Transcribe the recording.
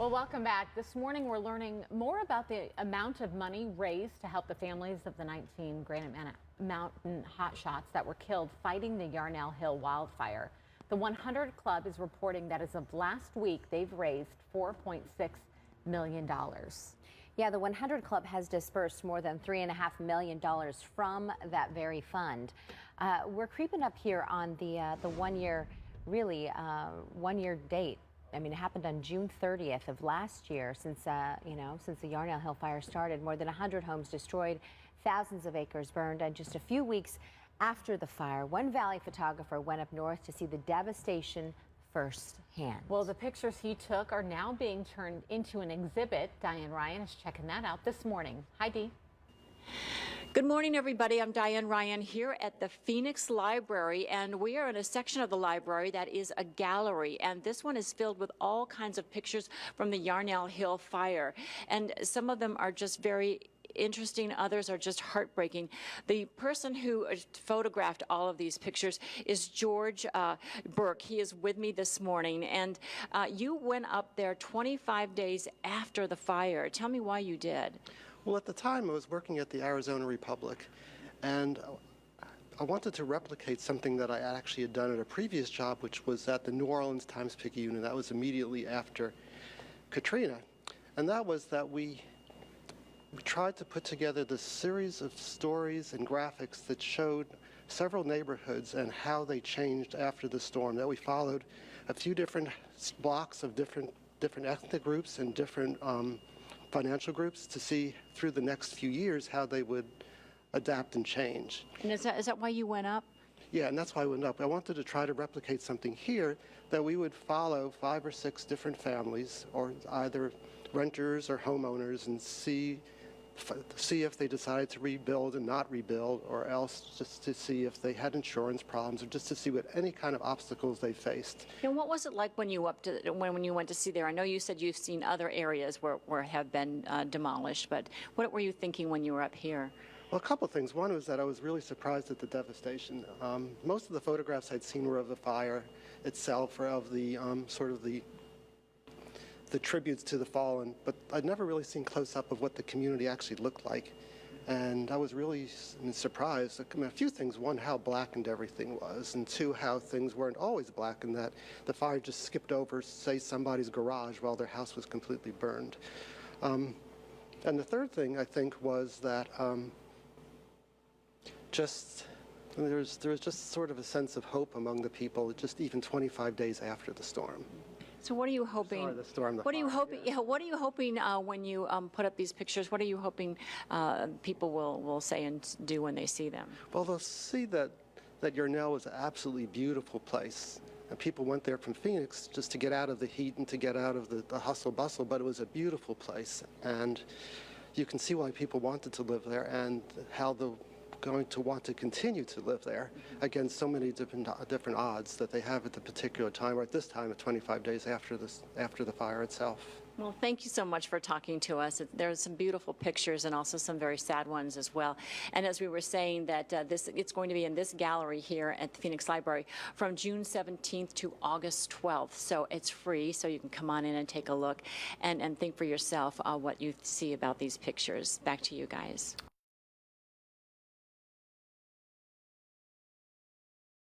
Well, welcome back. This morning, we're learning more about the amount of money raised to help the families of the 19 Granite Mountain hotshots that were killed fighting the Yarnell Hill wildfire. The 100 Club is reporting that as of last week, they've raised $4.6 million. Yeah, the 100 Club has dispersed more than $3.5 million from that very fund. We're creeping up here on the 1 year, really 1 year date. I mean, it happened on June 30th of last year. Since since the Yarnell Hill fire started, more than 100 homes destroyed, thousands of acres burned, and just a few weeks after the fire, one Valley photographer went up north to see the devastation firsthand. Well, the pictures he took are now being turned into an exhibit. Diane Ryan is checking that out this morning. Hi, Dee. Good morning, everybody. I'm Diane Ryan here at the Phoenix Library, and we are in a section of the library that is a gallery, and this one is filled with all kinds of pictures from the Yarnell Hill fire, and some of them are just very interesting, others are just heartbreaking. The person who photographed all of these pictures is George Burke. He is with me this morning, and you went up there 25 days after the fire. Tell me why you did. Well, at the time, I was working at the Arizona Republic, and I wanted to replicate something that I actually had done at a previous job, which was at the New Orleans Times-Picayune. That was immediately after Katrina. And that was that we tried to put together this series of stories and graphics that showed several neighborhoods and how they changed after the storm. That we followed a few different blocks of different ethnic groups and different financial groups to see through the next few years how they would adapt and change. And is that why you went up? Yeah, and that's why I went up. I wanted to try to replicate something here that we would follow 5 or 6 different families, or either renters or homeowners, and see if they decided to rebuild and not rebuild, or else just to see if they had insurance problems, or just to see what any kind of obstacles they faced. And what was it like when you went to see there? I know you said you've seen other areas where have been demolished, but what were you thinking when you were up here? Well, a couple things. One was that I was really surprised at the devastation. Most of the photographs I'd seen were of the fire itself, or of the sort of the tributes to the fallen, but I'd never really seen close-up of what the community actually looked like. And I was really surprised. I mean, a few things. One, how blackened everything was, and two, how things weren't always black, and that the fire just skipped over, say, somebody's garage while their house was completely burned. And the third thing, I think, was that there was just sort of a sense of hope among the people, just even 25 days after the storm. So what are you hoping? Sorry, the storm, the what are you fire, hoping? yeah. Yeah, what are you hoping when you put up these pictures? What are you hoping people will say and do when they see them? Well, they'll see that Yarnell was an absolutely beautiful place. And people went there from Phoenix just to get out of the heat and to get out of the hustle bustle, but it was a beautiful place. And you can see why people wanted to live there, and how they're going to want to continue to live there against so many different odds that they have at the particular time, or at this time, at 25 days after the fire itself. Well, thank you so much for talking to us. There's some beautiful pictures and also some very sad ones as well. And as we were saying, that it's going to be in this gallery here at the Phoenix Library from June 17th to August 12th. So it's free, so you can come on in and take a look and think for yourself what you see about these pictures. Back to you guys.